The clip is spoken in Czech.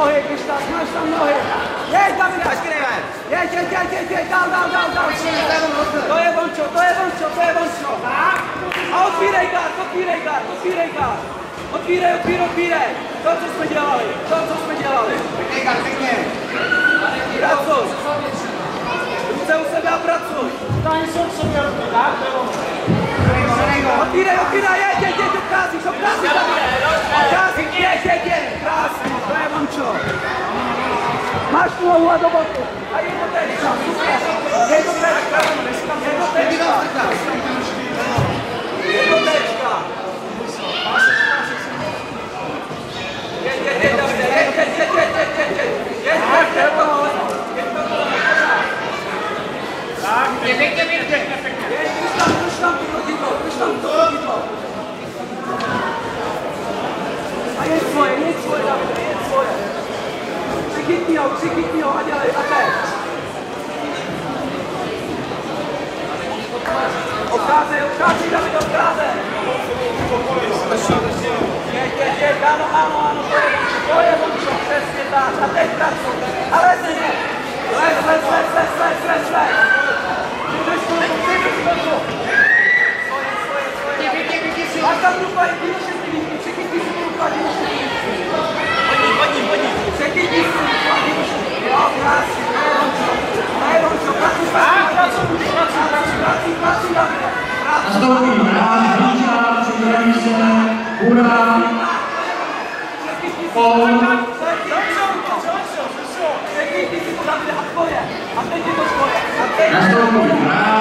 nohy, když tak, máš tam nohy. Jeď, Davide! Jeď, dál. To je Vončo. A otvírej gard. Otvírej. To, co jsme dělali. Pěkně. Pracuj. Ruce u sebe a pracuj. Tady jsou v sobě ruky, tak? Otvírej, jeď, obcházíš, jeď, krásně, to je Vončo. Máš tu hlavu a do boku. A je to tečka, super. Je to tečka. Jeď, Davide, jeď. Tak, pěkně. Drž tam to chodidlo. A jeď svoje, Davide, jeď svoje. Přichytni ho a dělej, a teď. Obcházej, Davide, obcházej. Jeď, ano, to je Vončo, přesně tak, a teď pracuj. A lez. Máš tam rupa, přechytni si rupa, přechytni si rupa, jo, krásně, to je Vončo, pracuj, Davide. Nastoupí hráč Vonča, připraví se Hura, Přechytni si to, Davide, a tvoje, a teď je to tvoje. nastoupí hráč